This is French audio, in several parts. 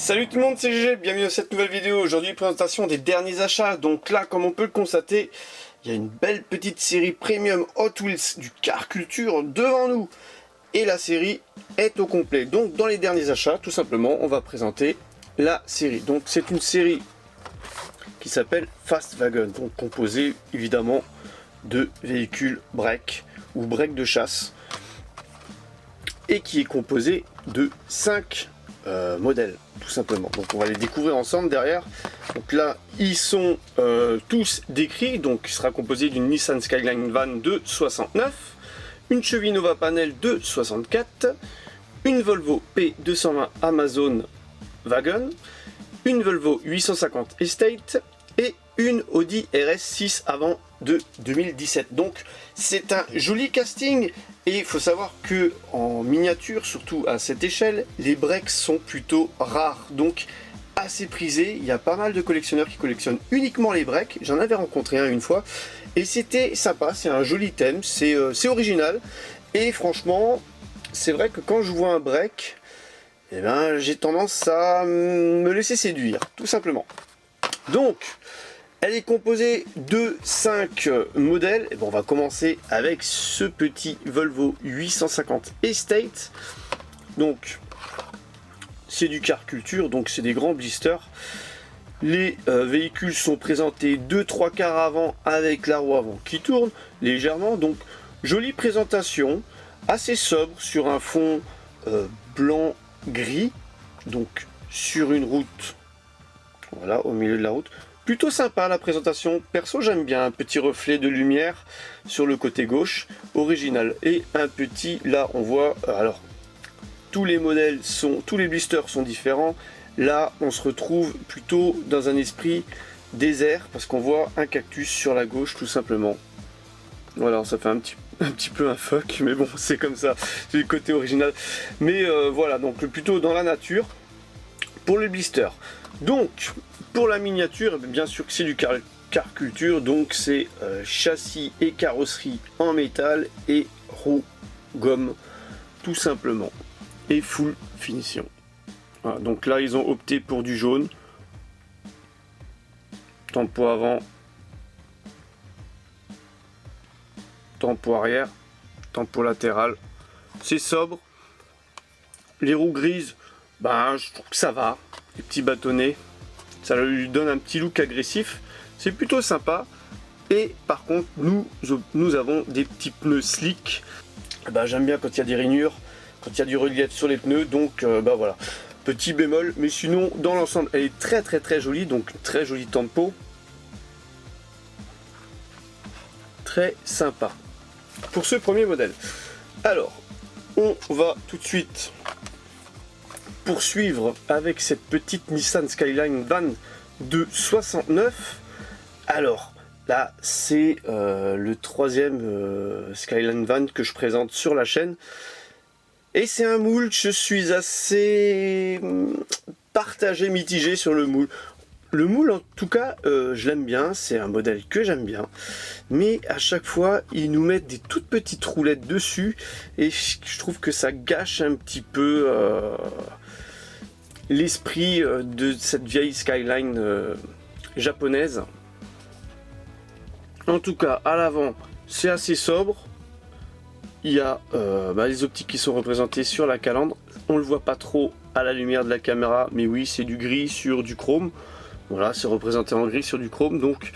Salut tout le monde, c'est GG, bienvenue dans cette nouvelle vidéo. Aujourd'hui, présentation des derniers achats. Donc là, comme on peut le constater, il y a une belle petite série premium Hot Wheels du Car Culture devant nous. Et la série est au complet. Donc dans les derniers achats, tout simplement, on va présenter la série. Donc c'est une série qui s'appelle Fast Wagon, donc composée évidemment de véhicules break ou break de chasse. Et qui est composée de 5 modèles, tout simplement. Donc on va les découvrir ensemble derrière. Donc là, ils sont tous décrits. Donc il sera composé d'une Nissan Skyline Van de 69, une Chevy Nova Panel de 64, une Volvo P220 Amazon Wagon, une Volvo 850 Estate et une Audi RS6 avant de 2017. Donc c'est un joli casting et il faut savoir que en miniature, surtout à cette échelle, les breaks sont plutôt rares, donc assez prisés. Il y a pas mal de collectionneurs qui collectionnent uniquement les breaks. J'en avais rencontré un une fois et c'était sympa, c'est un joli thème, c'est original et franchement c'est vrai que quand je vois un break, eh ben, j'ai tendance à me laisser séduire, tout simplement. Donc elle est composée de 5 modèles. Et bon, on va commencer avec ce petit Volvo 850 Estate. Donc, c'est du Car Culture, donc c'est des grands blisters. Les véhicules sont présentés 2-3 quarts avant avec la roue avant qui tourne légèrement. Donc, jolie présentation, assez sobre sur un fond blanc-gris. Donc, sur une route, voilà, au milieu de la route. Plutôt sympa la présentation, perso j'aime bien, un petit reflet de lumière sur le côté gauche, original. Et un petit, là on voit, alors tous les modèles sont, tous les blisters sont différents. Là on se retrouve plutôt dans un esprit désert parce qu'on voit un cactus sur la gauche tout simplement. Voilà, ça fait un petit peu un fuck, mais bon c'est comme ça, c'est le côté original. Mais voilà, donc plutôt dans la nature pour les blisters. Donc pour la miniature, bien sûr que c'est du Car Culture, donc c'est châssis et carrosserie en métal et roues gomme tout simplement et full finition. Voilà, donc là ils ont opté pour du jaune, tempo avant, tempo arrière, tempo latéral, c'est sobre. Les roues grises, ben, je trouve que ça va, les petits bâtonnets. Ça lui donne un petit look agressif, c'est plutôt sympa. Et par contre, nous avons des petits pneus slick. Bah, j'aime bien quand il y a des rainures, quand il y a du relief sur les pneus, donc bah voilà. Petit bémol, mais sinon, dans l'ensemble, elle est très jolie, donc très joli tempo. Très sympa. Pour ce premier modèle. Alors, on va tout de suite poursuivre avec cette petite Nissan Skyline Van de 69. Alors là c'est le troisième Skyline Van que je présente sur la chaîne et c'est un moule, je suis assez partagé, mitigé sur le moule. Le moule en tout cas je l'aime bien, c'est un modèle que j'aime bien, mais à chaque fois ils nous mettent des toutes petites roulettes dessus et je trouve que ça gâche un petit peu l'esprit de cette vieille Skyline japonaise. En tout cas à l'avant c'est assez sobre, il y a les optiques qui sont représentées sur la calandre, on le voit pas trop à la lumière de la caméra, mais oui c'est du gris sur du chrome. Voilà, c'est représenté en gris sur du chrome, donc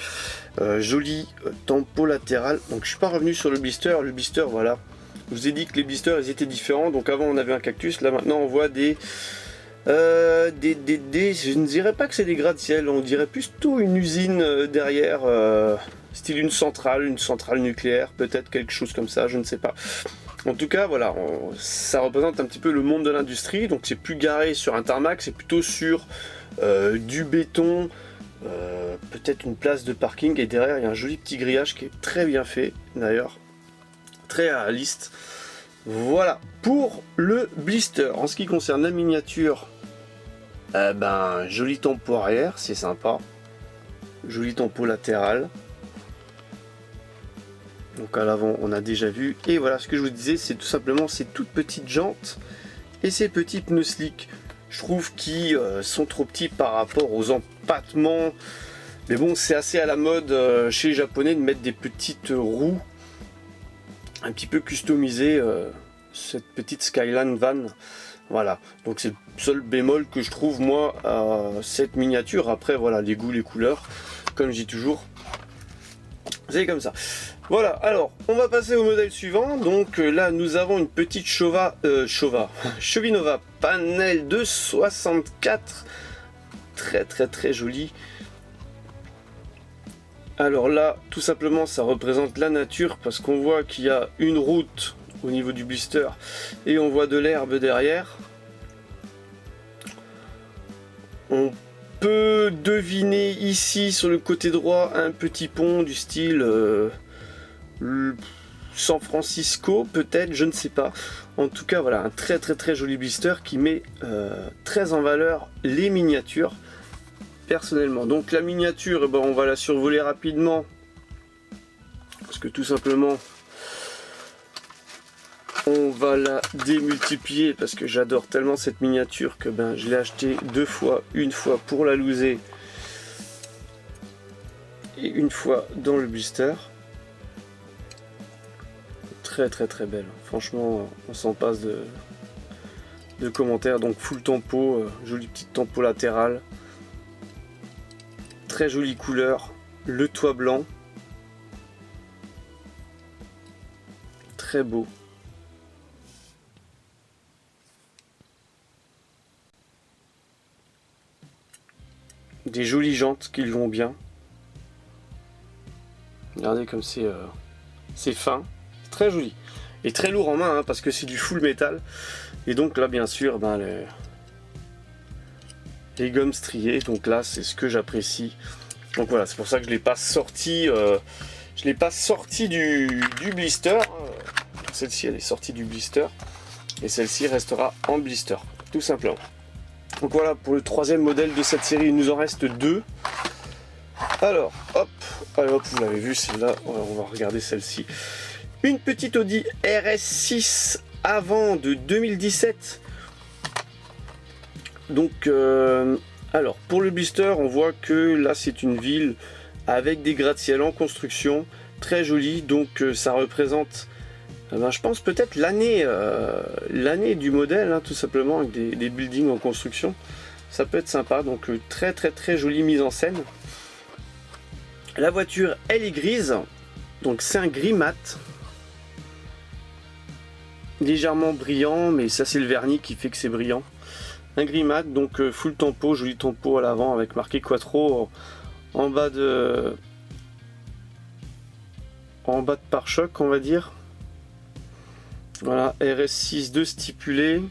joli tempo latéral. Donc je suis pas revenu sur le blister. Le blister, voilà, je vous ai dit que les blisters ils étaient différents. Donc avant on avait un cactus, là maintenant on voit je ne dirais pas que c'est des gratte-ciel, on dirait plutôt une usine derrière, style une centrale nucléaire, peut-être quelque chose comme ça, je ne sais pas. En tout cas, voilà, ça représente un petit peu le monde de l'industrie, donc c'est plus garé sur un tarmac, c'est plutôt sur du béton, peut-être une place de parking, et derrière il y a un joli petit grillage qui est très bien fait, d'ailleurs, très réaliste. Voilà, pour le blister. En ce qui concerne la miniature, joli tempo arrière, c'est sympa. Joli tempo latéral. Donc à l'avant, on a déjà vu. Et voilà, ce que je vous disais, c'est tout simplement ces toutes petites jantes et ces petits pneus slick. je trouve qu'ils sont trop petits par rapport aux empattements. Mais bon, c'est assez à la mode chez les Japonais de mettre des petites roues un petit peu customisées, cette petite Skyline Van. Voilà, donc c'est le seul bémol que je trouve moi à cette miniature. Après voilà, les goûts, les couleurs, comme je dis toujours, c'est comme ça. Voilà, alors on va passer au modèle suivant. Donc là nous avons une petite Shovinova Panel de 64, très jolie. Alors là tout simplement ça représente la nature, parce qu'on voit qu'il y a une route au niveau du blister et on voit de l'herbe derrière. On peut deviner ici sur le côté droit un petit pont du style San Francisco peut-être, je ne sais pas. En tout cas voilà, un très joli blister qui met très en valeur les miniatures personnellement. Donc la miniature, on va la survoler rapidement parce que tout simplement on va la démultiplier, parce que j'adore tellement cette miniature que je l'ai acheté deux fois, une fois pour la loser et une fois dans le blister. Très belle, franchement on s'en passe de commentaires. Donc full tempo, jolie petite tempo latérale, très jolie couleur, le toit blanc, très beau. Des jolies jantes qui vont bien. Regardez comme c'est fin, c'est très joli et très lourd en main, parce que c'est du full métal. Et donc là bien sûr les gommes striées, donc là c'est ce que j'apprécie. Donc voilà, c'est pour ça que je l'ai pas sorti du blister. Celle-ci elle est sortie du blister et celle-ci restera en blister tout simplement. Donc voilà pour le troisième modèle de cette série, il nous en reste deux. Alors hop, vous l'avez vu celle-là, on va regarder celle-ci. Une petite Audi RS6 avant de 2017. Donc alors pour le blister, on voit que là c'est une ville avec des gratte-ciel en construction, très jolie. Donc ça représente je pense peut-être l'année du modèle, tout simplement, avec des buildings en construction. Ça peut être sympa. Donc très jolie mise en scène. La voiture elle est grise, donc c'est un gris mat, légèrement brillant, mais ça c'est le vernis qui fait que c'est brillant. Un gris mat, donc full tempo, joli tempo à l'avant avec marqué Quattro en bas de pare-choc, on va dire. Voilà, RS6 de stipulé,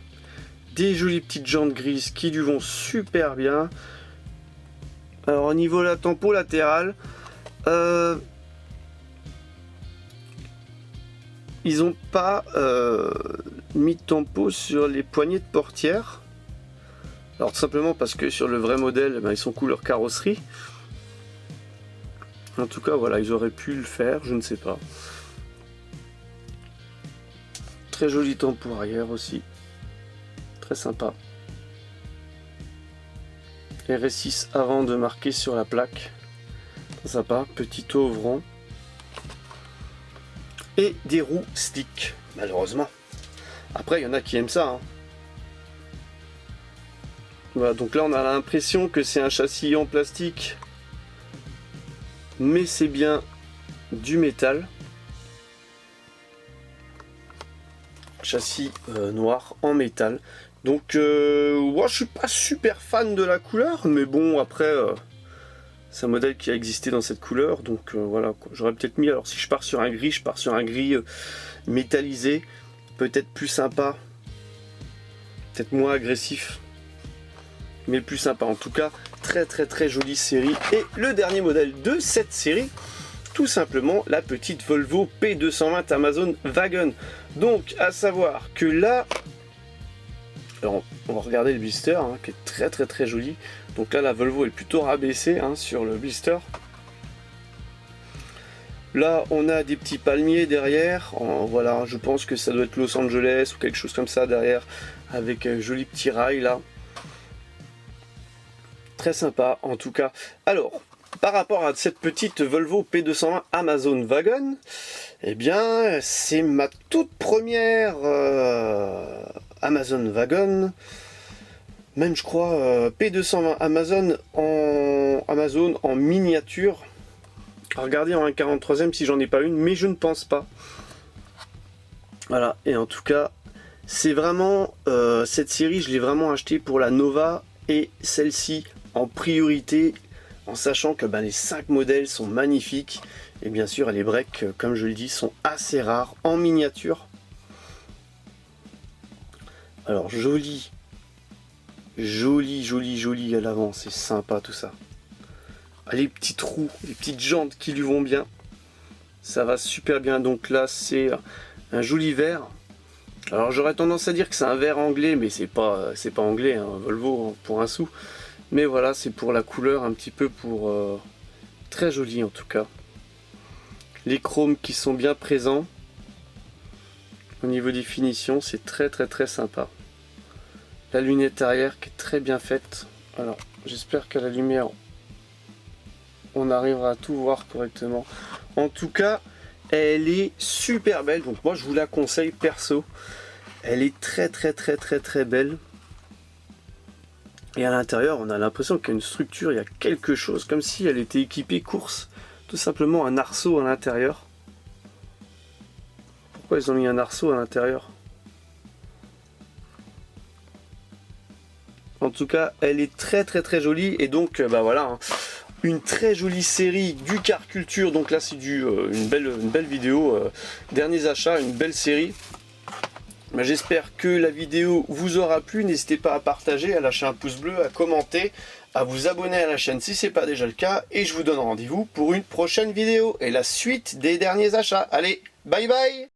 des jolies petites jantes grises qui lui vont super bien. Alors au niveau de la tempo latérale, ils n'ont pas mis de tempo sur les poignées de portière. Alors tout simplement parce que sur le vrai modèle, ils sont couleur carrosserie. En tout cas voilà, ils auraient pu le faire, je ne sais pas. Très joli tempo arrière aussi, très sympa. RS6 avant de marquer sur la plaque, sympa, petit ouvrant. Et des roues slick, malheureusement. Après il y en a qui aiment ça. Voilà, donc là on a l'impression que c'est un châssis en plastique, mais c'est bien du métal. Châssis noir en métal. Donc moi je suis pas super fan de la couleur, mais bon après c'est un modèle qui a existé dans cette couleur, donc voilà, j'aurais peut-être mis, alors si je pars sur un gris, métallisé, peut-être plus sympa, peut-être moins agressif, mais plus sympa. En tout cas très jolie série. Et le dernier modèle de cette série, tout simplement la petite Volvo P220 Amazon Wagon. Donc à savoir que là, alors on va regarder le blister qui est très joli. Donc là la Volvo est plutôt rabaissée sur le blister. Là on a des petits palmiers derrière, voilà, je pense que ça doit être Los Angeles ou quelque chose comme ça derrière, avec un joli petit rail là. très sympa en tout cas. Alors, par rapport à cette petite Volvo P220 Amazon Wagon, eh bien, c'est ma toute première Amazon Wagon. Même je crois P220 Amazon en miniature. Regardez en 1,43e si j'en ai pas une, mais je ne pense pas. Voilà, et en tout cas, c'est vraiment cette série, je l'ai vraiment achetée pour la Nova et celle-ci en priorité, en sachant que les 5 modèles sont magnifiques. Et bien sûr, les breaks, comme je le dis, sont assez rares en miniature. Alors, joli à l'avant, c'est sympa tout ça. Les petits trous, les petites jantes qui lui vont bien, ça va super bien. Donc là, c'est un joli vert. Alors j'aurais tendance à dire que c'est un vert anglais, mais c'est pas anglais, hein, Volvo pour un sou. Mais voilà, c'est pour la couleur un petit peu pour très joli en tout cas. Les chromes qui sont bien présents. Au niveau des finitions, c'est très sympa. La lunette arrière qui est très bien faite. Alors j'espère qu'à la lumière on arrivera à tout voir correctement. En tout cas, elle est super belle, donc moi je vous la conseille perso. Elle est très belle. Et à l'intérieur, on a l'impression qu'il y a une structure, il y a quelque chose, comme si elle était équipée course. Tout simplement un arceau à l'intérieur. Pourquoi ils ont mis un arceau à l'intérieur? En tout cas, elle est très jolie. Et donc, voilà, hein, une très jolie série du Car Culture. Donc là, c'est une belle vidéo. Derniers achats, une belle série. J'espère que la vidéo vous aura plu. N'hésitez pas à partager, à lâcher un pouce bleu, à commenter, à vous abonner à la chaîne si ce n'est pas déjà le cas. Et je vous donne rendez-vous pour une prochaine vidéo et la suite des derniers achats. Allez, bye bye!